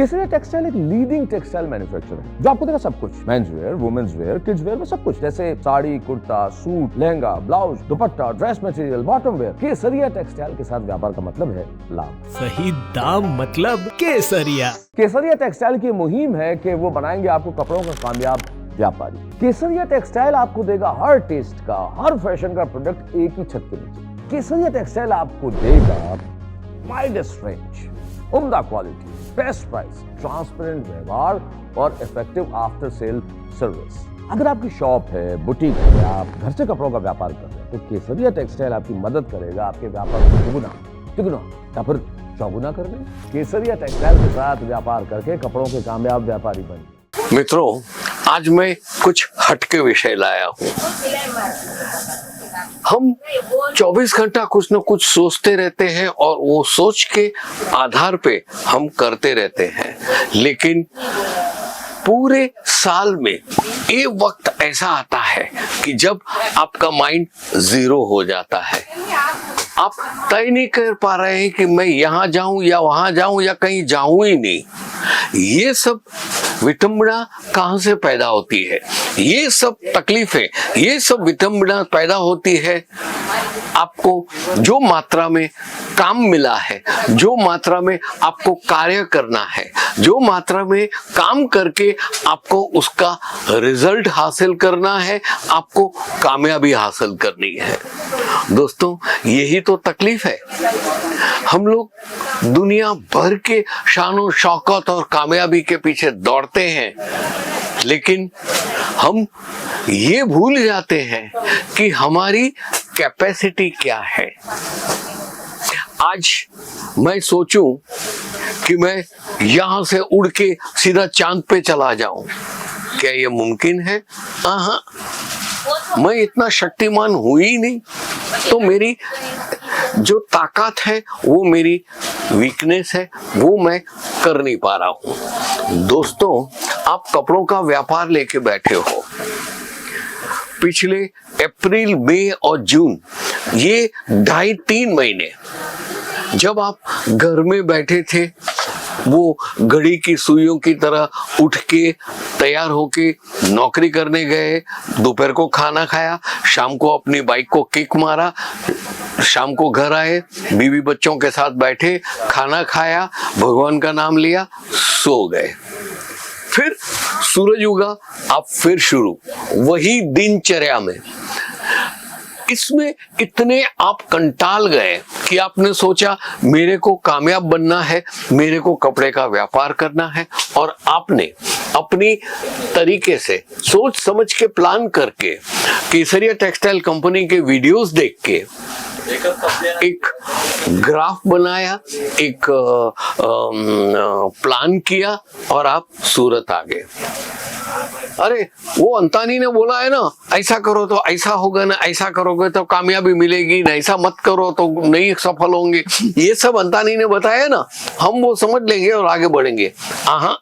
केसरिया textile एक leading textile manufacturer है जो आपको देगा सब कुछ, men's wear, women's wear, kids wear में सब कुछ, जैसे sari, kurta, suit, lehenga, blouse, dupatta, dress material, bottom wear. Kesariya textile के साथ व्यापार का मतलब है लाभ। सही दाम मतलब केसरिया। केसरिया टेक्सटाइल की मुहिम है कि वो बनाएंगे आपको कपड़ों का कामयाब व्यापारी। केसरिया टेक्सटाइल आपको देगा हर टेस्ट का, हर फैशन का प्रोडक्ट एक ही छत के नीचे। केसरिया टेक्सटाइल आपको देगा वाइडेस्ट रेंज, उम्दा क्वालिटी, बेस्ट प्राइस, ट्रांसपेरेंट व्यवहार और इफेक्टिव आफ्टर सेल सर्विस। अगर आपकी शॉप है, बुटीक है, आप घर से कपड़ों का व्यापार कर रहे हैं तो केसरिया टेक्सटाइल आपकी मदद करेगा आपके व्यापार को दुगुना, तिगुना या फिर चौगुना करने। केसरिया टेक्सटाइल के साथ व्यापार करके कपड़ों के कामयाब व्यापारी बनिए। मित्रों, आज मैं कुछ हटके विषय लाया हूँ। हम 24 घंटा कुछ न कुछ सोचते रहते हैं और वो सोच के आधार पे हम करते रहते हैं, लेकिन पूरे साल में एक वक्त ऐसा आता है कि जब आपका माइंड जीरो हो जाता है। आप तय नहीं कर पा रहे हैं कि मैं यहाँ जाऊं या वहां जाऊं या कहीं जाऊं ही नहीं। ये सब विटंबना कहां से पैदा होती है? ये सब तकलीफें, ये सब विटंबना पैदा होती है आपको जो मात्रा में काम मिला है, जो मात्रा में आपको कार्य करना है, जो मात्रा में काम करके आपको उसका रिजल्ट हासिल करना है, आपको कामयाबी हासिल करनी है। दोस्तों, यही तो तकलीफ है। हम लोग दुनिया भर के शानो शौकत और कामयाबी के पीछे दौड़ते हैं, लेकिन हम ये भूल जाते हैं कि हमारी कैपेसिटी क्या है। आज मैं सोचूं कि मैं यहां से उड़ के सीधा चांद पे चला जाऊं, क्या ये मुमकिन है? हाँ, मैं इतना शक्तिमान हुई ही नहीं, तो मेरी जो ताकत है वो मेरी वीकनेस है, वो मैं कर नहीं पा रहा हूं। दोस्तों, आप कपड़ों का व्यापार लेके बैठे हो। पिछले अप्रैल, मई और जून, ये 2.5-3 महीने जब आप घर में बैठे थे, वो घड़ी की सुइयों की तरह उठ के तैयार होके नौकरी करने गए, दोपहर को खाना खाया, शाम को अपनी बाइक को किक मारा, शाम को घर आए, बीवी बच्चों के साथ बैठे, खाना खाया, भगवान का नाम लिया, सो गए। फिर सूरज उगा, आप फिर शुरू वही दिनचर्या में। इसमें इतने आप कंटाल गए कि आपने सोचा मेरे को कामयाब बनना है, मेरे को कपड़े का व्यापार करना है, और आपने अपनी तरीके से सोच समझ के प्लान करके केसरिया टेक्सटाइल कंपनी के वीडियोस देख के एक ग्राफ बनाया, एक प्लान किया और आप सूरत आ गए। अरे, वो अंतानी ने बोला है ना, ऐसा करो तो ऐसा होगा ना, ऐसा करोगे तो कामयाबी मिलेगी ना, ऐसा मत करो तो नहीं सफल होंगे। ये सब अंतानी ने बताया ना, हम वो समझ लेंगे और आगे बढ़ेंगे। हाँ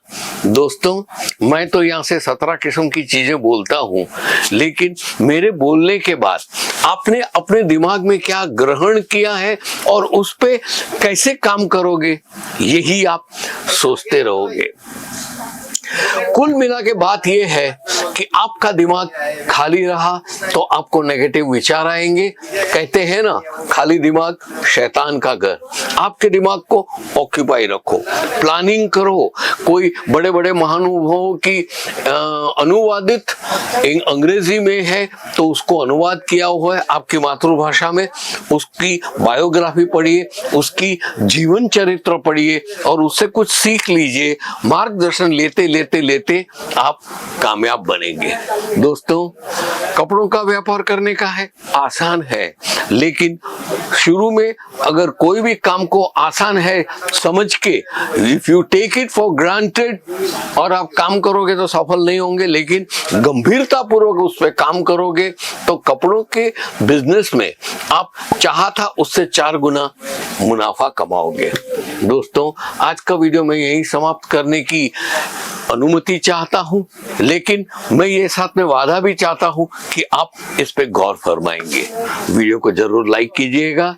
दोस्तों, मैं तो यहाँ से 17 किस्म की चीजें बोलता हूँ, लेकिन मेरे बोलने के बाद आपने अपने दिमाग में क्या ग्रहण किया है और उस पे कैसे काम करोगे, यही आप सोचते रहोगे। कुल मिला के बात यह है कि आपका दिमाग खाली रहा तो आपको नेगेटिव विचार आएंगे। कहते हैं ना, खाली दिमाग शैतान का घर। आपके दिमाग को ऑक्यूपाई रखो, प्लानिंग करो। कोई बड़े बड़े महानुभावों की अनुवादित अंग्रेजी में है तो उसको अनुवाद किया हुआ है आपकी मातृभाषा में, उसकी बायोग्राफी पढ़िए, उसकी जीवन चरित्र पढ़िए और उससे कुछ सीख लीजिए। मार्गदर्शन लेते लेते लेते आप कामयाब बनेंगे। दोस्तों, कपड़ों का व्यापार करने का है, आसान है, लेकिन शुरू में अगर कोई भी काम को आसान है समझ के, if you take it for granted और आप काम करोगे तो सफल नहीं होंगे, लेकिन गंभीरता पूर्वक उस पर काम करोगे तो कपड़ों के बिजनेस में आप चाहा था उससे 4 गुना मुनाफा कमाओगे। दोस्तों, आज का वीडियो मैं यही समाप्त करने की अनुमति चाहता हूं, लेकिन मैं ये साथ में वादा भी चाहता हूं कि आप इस पे गौर फरमाएंगे। वीडियो को जरूर लाइक कीजिएगा,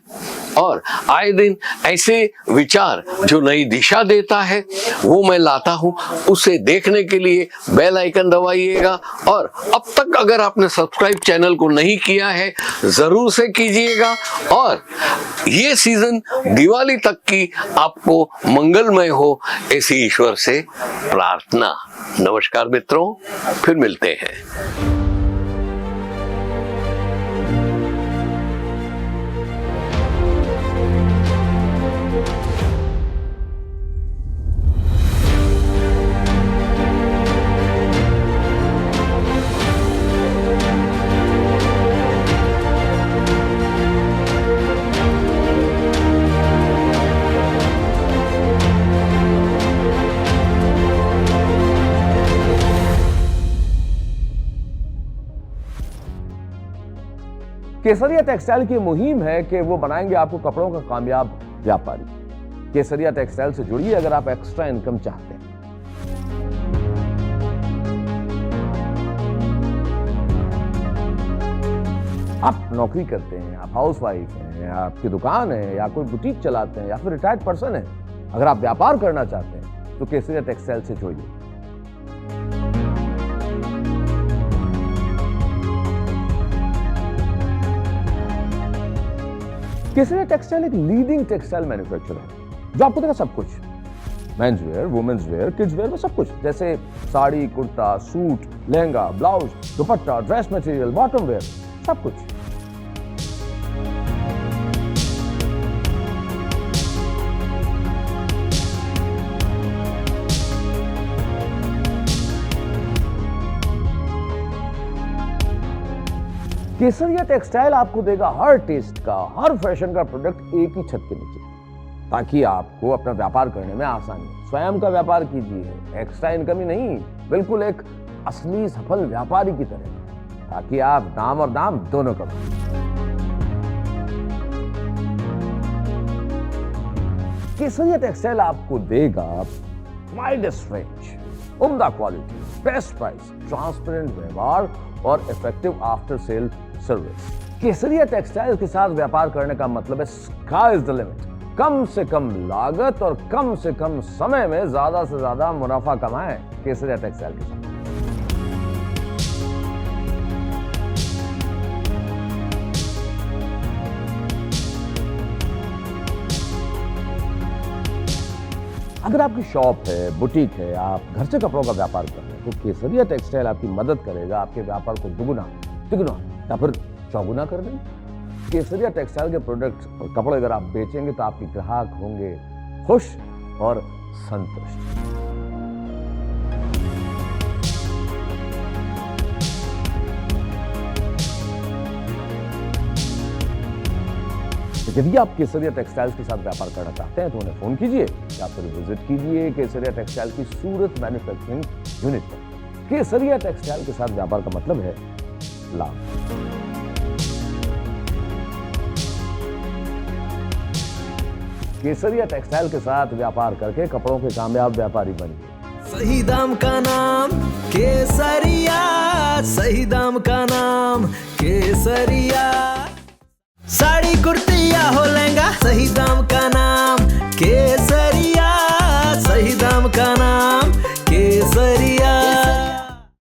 और आए दिन ऐसे विचार जो नई दिशा देता है वो मैं लाता हूं। उसे देखने के लिए बेल आइकन दबाइएगा, और अब तक अगर आपने सब्सक्राइब चैनल को नहीं किया है जरूर से कीजिएगा। और ये सीजन दिवाली तक की आपको मंगलमय हो, ऐसी ईश्वर से प्रार्थना। नमस्कार मित्रों, फिर मिलते हैं। केसरिया टेक्सटाइल की मुहिम है कि वो बनाएंगे आपको कपड़ों का कामयाब व्यापारी। केसरिया टेक्सटाइल से जुड़िए अगर आप एक्स्ट्रा इनकम चाहते हैं। आप नौकरी करते हैं, आप हाउसवाइफ हैं, आपकी दुकान है, या कोई बुटीक चलाते हैं, या फिर रिटायर्ड पर्सन है, अगर आप व्यापार करना चाहते हैं तो केसरिया टेक्सटाइल से जुड़िए। केसरिया टेक्सटाइल एक लीडिंग टेक्सटाइल मैन्युफैक्चरर है जो आपको देगा सब कुछ, men's wear, women's wear, kids wear में सब कुछ, जैसे sari, kurta, suit, lehenga, blouse, dupatta, dress material, bottom wear, सब कुछ। केसरिया टेक्सटाइल आपको देगा हर टेस्ट का, हर फैशन का प्रोडक्ट एक ही छत के नीचे, ताकि आपको अपना व्यापार करने में आसानी हो। स्वयं का व्यापार कीजिए, एक्स्ट्रा इनकम ही नहीं, बिल्कुल एक असली सफल व्यापारी की तरह, ताकि आप दाम और दाम दोनों कमाएं। केसरिया टेक्सटाइल आपको देगा वाइडेस्ट रेंज, उम्दा क्वालिटी, बेस्ट प्राइस, ट्रांसपेरेंट व्यवहार और इफेक्टिव आफ्टर सेल सर्विस। केसरिया टेक्सटाइल के साथ व्यापार करने का मतलब है स्काई इज द लिमिट। कम से कम लागत और कम से कम समय में ज्यादा से ज्यादा मुनाफा कमाएं केसरिया टेक्सटाइल के साथ। अगर आपकी शॉप है, बुटीक है, आप घर से कपड़ों का व्यापार कर रहे हैं, तो केसरिया टेक्सटाइल आपकी मदद करेगा आपके व्यापार को दुगुना, तिगुना या फिर चौगुना कर देंगे। केसरिया टेक्सटाइल के प्रोडक्ट्स और कपड़े अगर आप बेचेंगे तो आपके ग्राहक होंगे खुश और संतुष्ट। यदि आप केसरिया टेक्सटाइल्स के साथ व्यापार करना चाहते हैं तो उन्हें फोन कीजिए या फिर विजिट कीजिए केसरिया टेक्सटाइल की सूरत मैन्युफैक्चरिंग यूनिट पर। केसरिया टेक्सटाइल के साथ व्यापार का मतलब है लाभ। केसरिया टेक्सटाइल के साथ व्यापार करके कपड़ों के कामयाब व्यापारी बनिए। सही दाम का नाम केसरिया, सही दाम का नाम केसरिया। साड़ी, कुर्ती या हो लहंगा, सही दाम का नाम केसरिया, सही दाम का नाम